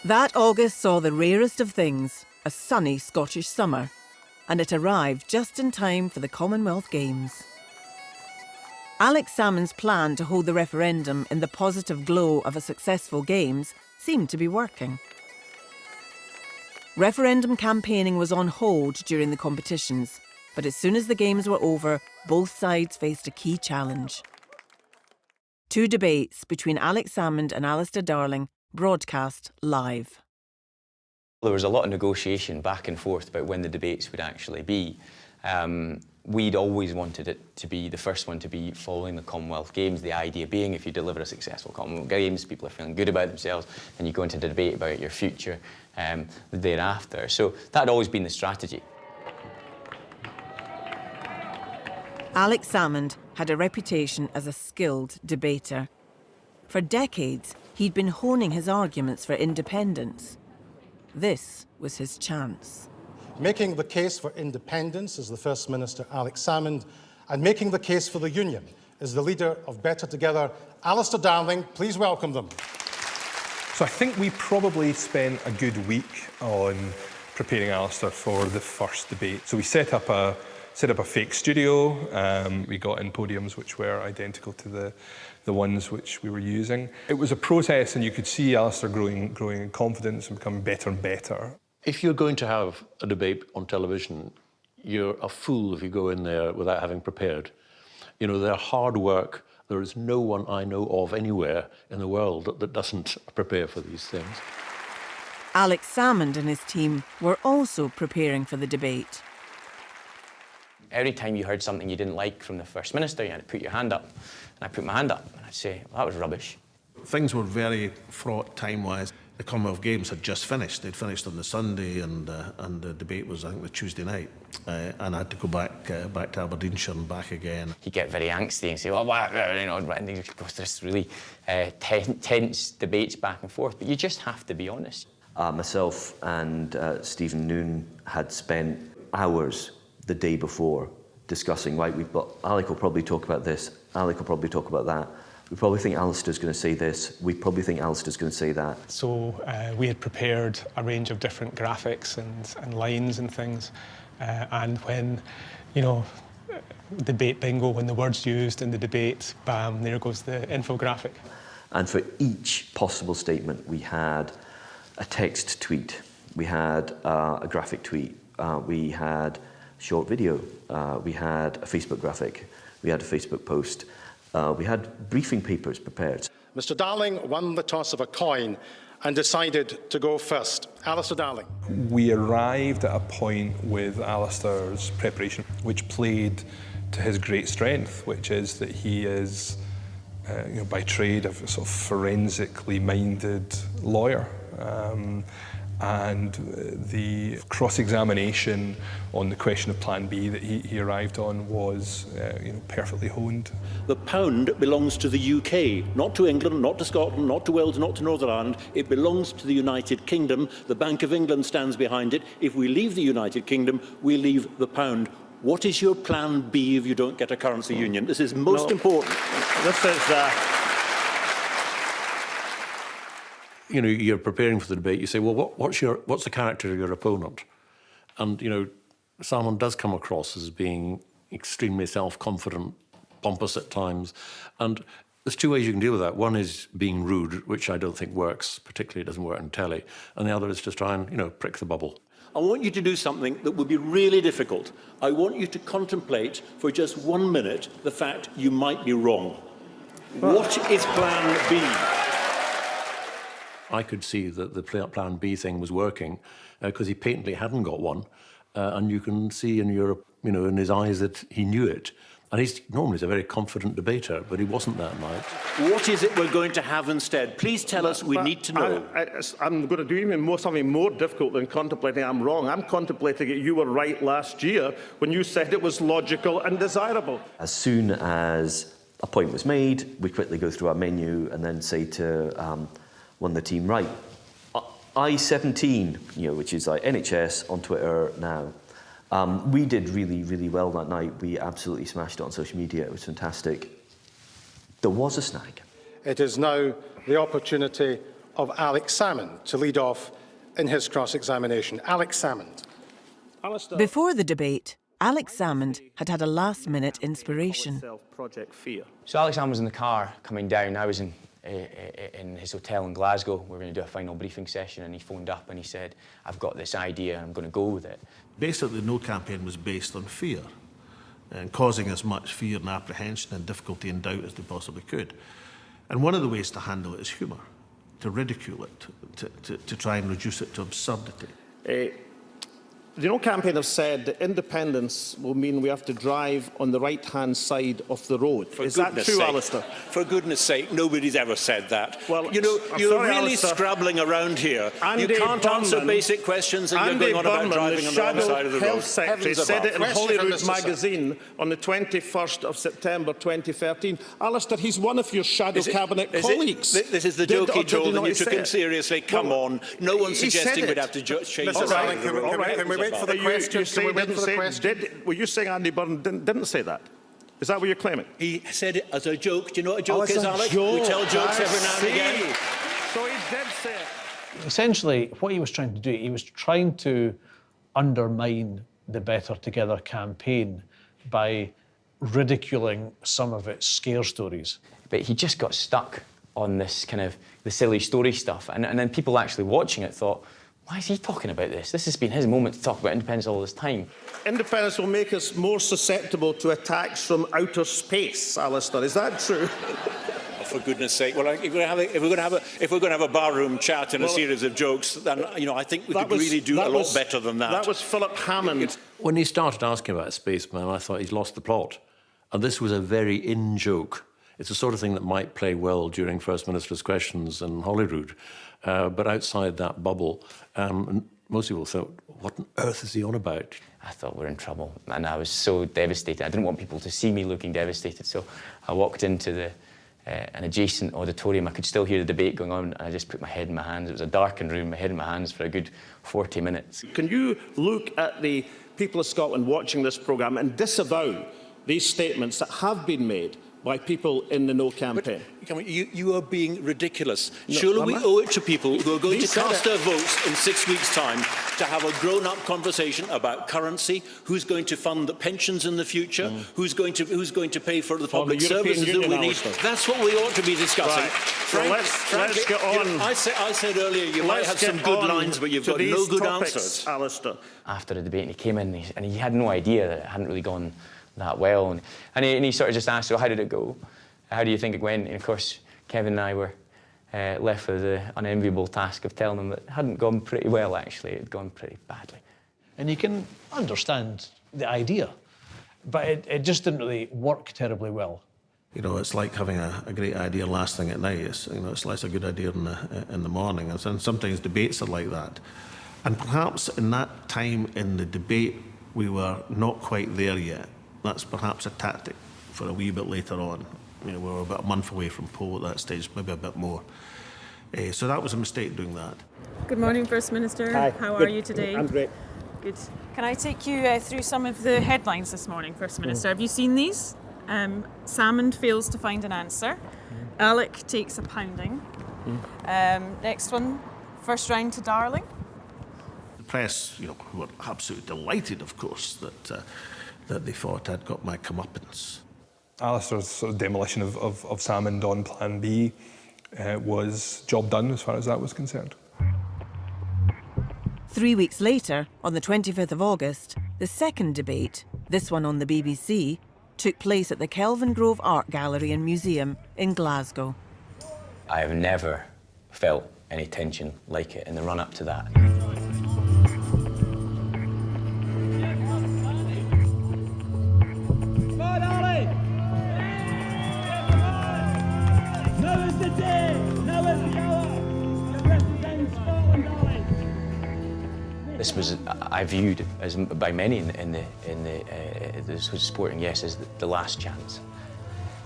That August saw the rarest of things, a sunny Scottish summer, and it arrived just in time for the Commonwealth Games. Alex Salmond's plan to hold the referendum in the positive glow of a successful Games seemed to be working. Referendum campaigning was on hold during the competitions, but as soon as the Games were over, both sides faced a key challenge. 2 debates between Alex Salmond and Alistair Darling broadcast live. There was a lot of negotiation back and forth about when the debates would actually be. We'd always wanted it to be the first one to be following the Commonwealth Games, the idea being if you deliver a successful Commonwealth Games, people are feeling good about themselves, and you go into the debate about your future thereafter. So that had always been the strategy. Alex Salmond had a reputation as a skilled debater. For decades, he'd been honing his arguments for independence. This was his chance. Making the case for independence is the First Minister, Alex Salmond, and making the case for the Union is the leader of Better Together, Alistair Darling. Please welcome them. So I think we probably spent a good week on preparing Alistair for the first debate. So we set up a fake studio. We got in podiums which were identical to the ones which we were using. It was a process, and you could see Alistair growing in confidence and becoming better and better. If you're going to have a debate on television, you're a fool if you go in there without having prepared. You know, they're hard work. There is no one I know of anywhere in the world that doesn't prepare for these things. Alex Salmond and his team were also preparing for the debate. Every time you heard something you didn't like from the First Minister, you had to put your hand up. And I put my hand up and I'd say, well, that was rubbish. Things were very fraught time-wise. The Commonwealth Games had just finished. They'd finished on the Sunday, and the debate was, I think, the Tuesday night. And I had to go back to Aberdeenshire and back again. You get very angsty and say, well, you know, and there goes this really tense debates back and forth. But you just have to be honest. Myself and Stephen Noon had spent hours the day before discussing, right, Alec will probably talk about this, Alec will probably talk about that. We probably think Alistair's going to say this, we probably think Alistair's going to say that. So we had prepared a range of different graphics and lines and things. And when, you know, debate bingo, when the word's used in the debate, bam, there goes the infographic. And for each possible statement, we had a text tweet, we had a graphic tweet, we had short video, we had a Facebook graphic, we had a Facebook post, we had briefing papers prepared. Mr. Darling won the toss of a coin and decided to go first. Alistair Darling. We arrived at a point with Alistair's preparation which played to his great strength, which is that he is, you know, by trade, a sort of forensically minded lawyer. And the cross-examination on the question of Plan B that he arrived on was you know, perfectly honed. The pound belongs to the UK, not to England, not to Scotland, not to Wales, not to Northern Ireland. It belongs to the United Kingdom. The Bank of England stands behind it. If we leave the United Kingdom, we leave the pound. What is your Plan B if you don't get a currency union? This is most important. This is... You know, you're preparing for the debate, you say, well, what's the character of your opponent? And, you know, Salmond does come across as being extremely self-confident, pompous at times. And there's two ways you can deal with that. One is being rude, which I don't think works, particularly it doesn't work in telly. And the other is to try and, you know, prick the bubble. I want you to do something that would be really difficult. I want you to contemplate for just 1 minute the fact you might be wrong. What is Plan B? I could see that the Plan B thing was working because he patently hadn't got one, and you can see in in his eyes that he knew it. And he's normally a very confident debater, but he wasn't that night. What is it we're going to have instead? Please tell us. We need to know. I'm going to do even something more difficult than contemplating I'm wrong. I'm contemplating that you were right last year when you said it was logical and desirable. As soon as a point was made, we quickly go through our menu and then say to one of the team, right, I-17, which is like NHS on Twitter now. We did really, really well that night. We absolutely smashed it on social media. It was fantastic. There was a snag. It is now the opportunity of Alex Salmond to lead off in his cross-examination. Alex Salmond. Before the debate, Alex Salmond had had a last-minute inspiration. So Alex Salmond was in the car coming down. I was in his hotel in Glasgow. We were going to do a final briefing session, and he phoned up and he said, I've got this idea and I'm going to go with it. Basically, the No campaign was based on fear and causing as much fear and apprehension and difficulty and doubt as they possibly could. And one of the ways to handle it is humour, to ridicule it, to try and reduce it to absurdity. The No campaign have said that independence will mean we have to drive on the right-hand side of the road. Is that true, Alistair? For goodness sake, nobody's ever said that. Well, you're sorry, really Alistair. scrabbling around here. Andy You can't answer Burnham- basic questions and Andy you're going on about Burnham, driving on the wrong Shadow side of the road. Health Secretary, Heavens said above. it in Question from Holyrood Mr. magazine on the 21st of September 2013. Alistair, he's one of your shadow cabinet colleagues. This is the Did joke or he did told and not you took say him it? seriously. Come Well, on. No one's he said suggesting we'd it. have to change Mr. the side Darling, of the road. can we wait for the question? Can we wait for the question? Were you saying Andy Burnham didn't say that? Is that what you're claiming? He said it as a joke. Do you know what a joke as is, a Alex? joke. We tell jokes I every now and see. again. So he did say it. Essentially, what he was trying to do, he was trying to undermine the Better Together campaign by ridiculing some of its scare stories. But he just got stuck on this kind of the silly story stuff. And then people actually watching it thought, why is he talking about this? This has been his moment to talk about independence all this time. Independence will make us more susceptible to attacks from outer space, Alistair. Is that true? Oh, for goodness sake! Well, if we're going to have a barroom chat and a series of jokes, then I think we could really do a lot better than that. That was Philip Hammond. When he started asking about Spaceman, I thought he's lost the plot. And this was a very in-joke. It's the sort of thing that might play well during First Minister's questions in Holyrood. But outside that bubble, most people thought, what on earth is he on about? I thought we're in trouble, and I was so devastated. I didn't want people to see me looking devastated, so I walked into an adjacent auditorium. I could still hear the debate going on, and I just put my head in my hands. It was a darkened room, my head in my hands for a good 40 minutes. Can you look at the people of Scotland watching this programme and disavow these statements that have been made by people in the No campaign? But, you are being ridiculous. No, Surely we am I? owe it to people who are going He to said cast it. their votes in 6 weeks' time to have a grown-up conversation about currency, who's going to fund the pensions in the future, who's going to pay for the public the European services Union, that we need. Alistair. That's what we ought to be discussing. Right. Well, let's get on. I said earlier you might have Let's some get good on lines, but you've to got no these good topics, answers. Alistair. After the debate, and he came in, and he had no idea that it hadn't really gone that well. And he sort of just asked, so how did it go? How do you think it went? And of course, Kevin and I were left with the unenviable task of telling him that it hadn't gone pretty well, actually. It had gone pretty badly. And you can understand the idea, but it just didn't really work terribly well. You know, it's like having a great idea last thing at night. It's less a good idea in the morning. And sometimes debates are like that. And perhaps in that time in the debate, we were not quite there yet. That's perhaps a tactic for a wee bit later on. We were about a month away from poll at that stage, maybe a bit more. So that was a mistake doing that. Good morning, First Minister. Hi. How Good. are you today? I'm great. Good. Can I take you through some of the headlines this morning, First Minister? Have you seen these? Salmond fails to find an answer. Alec takes a pounding. Next one, first round to Darling. The press, were absolutely delighted, of course, that they thought I'd got my comeuppance. Alistair's sort of demolition of Salmond on Plan B was job done as far as that was concerned. 3 weeks later, on the 25th of August, the second debate, this one on the BBC, took place at the Kelvingrove Art Gallery and Museum in Glasgow. I have never felt any tension like it in the run-up to that. Now is the day, now is the hour to represent Scotland, darling. This was, I viewed as by many in the sporting yes as the last chance.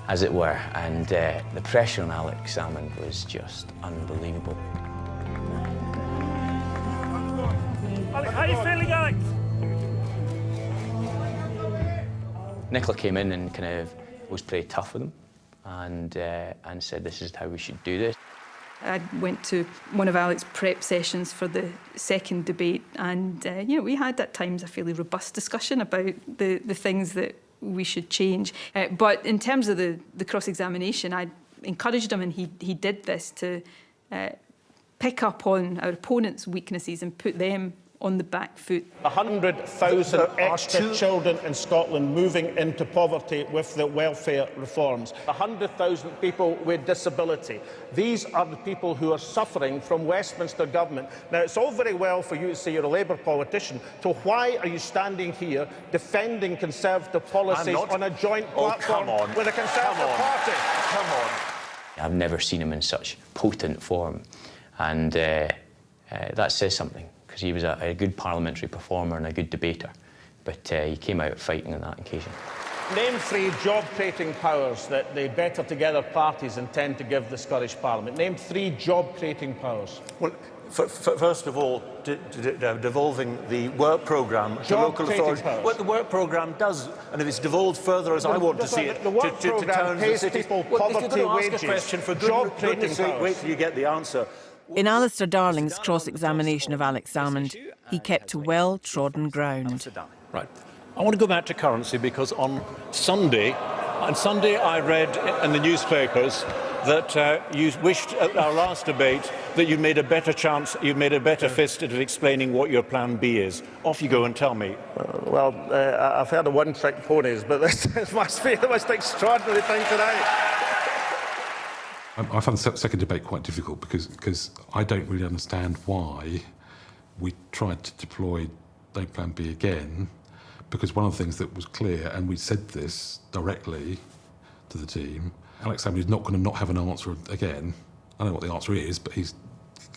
as it were, and the pressure on Alex Salmond was just unbelievable. How are you feeling, Alex? Nicola came in and kind of was pretty tough with him and said this is how we should do this. I went to one of Alex's prep sessions for the second debate, and we had at times a fairly robust discussion about the things that we should change. But in terms of the cross-examination, I encouraged him, and he did this to pick up on our opponent's weaknesses and put them on the back foot. 100,000 extra children in Scotland moving into poverty with the welfare reforms. 100,000 people with disability. These are the people who are suffering from Westminster government. Now, it's all very well for you to say you're a Labour politician, so why are you standing here defending Conservative policies on a joint platform with a Conservative Party? Come on. I've never seen him in such potent form, and that says something, because he was a good parliamentary performer and a good debater, but he came out fighting on that occasion. Name 3 job-creating powers that the Better Together parties intend to give the Scottish Parliament. Name 3 job-creating powers. Well, first of all, devolving the work programme to local authorities. What the work programme does, and if it's devolved further, as I want to see it, the work to programme towns pays and cities. people Well, poverty if you're going to wages. ask a question, for Job-creating goodness sake, powers. wait till you get the answer. In Alistair Darling's cross-examination of Alex Salmond, he kept to well-trodden ground. Right. I want to go back to currency because on Sunday I read in the newspapers that you wished at our last debate that you made a better fist at explaining what your plan B is. Off you go and tell me. I've heard of one-trick ponies, but this must be the most extraordinary thing tonight. I found the second debate quite difficult because I don't really understand why we tried to deploy Don't Plan B again, because one of the things that was clear, and we said this directly to the team, Alex Salmond is not going to not have an answer again. I don't know what the answer is, but he's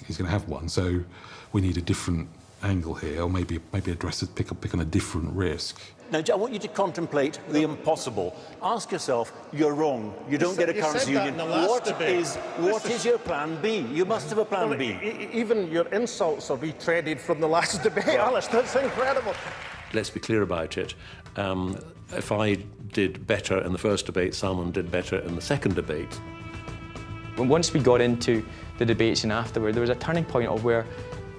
going to have one. So we need a different angle here, or maybe address it, pick on a different risk. Now, I want you to contemplate the impossible. Ask yourself, you're wrong. You don't get a currency union. What is your plan B? You must have a plan B. Even your insults are retreaded from the last debate, Alice. That's incredible. Let's be clear about it. If I did better in the first debate, Salmond did better in the second debate. Once we got into the debates and afterward, there was a turning point of where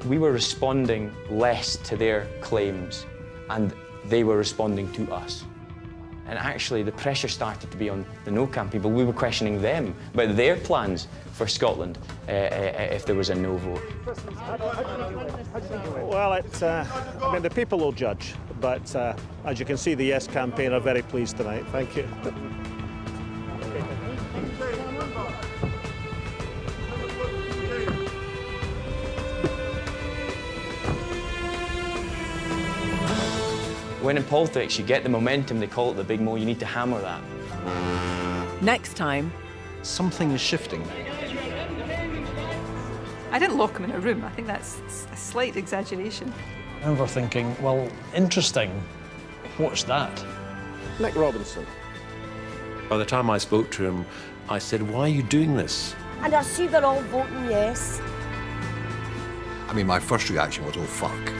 we were responding less to their claims and they were responding to us. And actually the pressure started to be on the No Camp people. We were questioning them about their plans for Scotland if there was a no vote. Well, I mean, the people will judge, but as you can see, the Yes campaign are very pleased tonight. Thank you. When in politics you get the momentum, they call it the big mo, you need to hammer that. Next time... Something is shifting. I didn't lock him in a room. I think that's a slight exaggeration. I remember thinking, well, interesting. What's that? Nick Robinson. By the time I spoke to him, I said, why are you doing this? And I see they're all voting yes. I mean, my first reaction was, oh, fuck.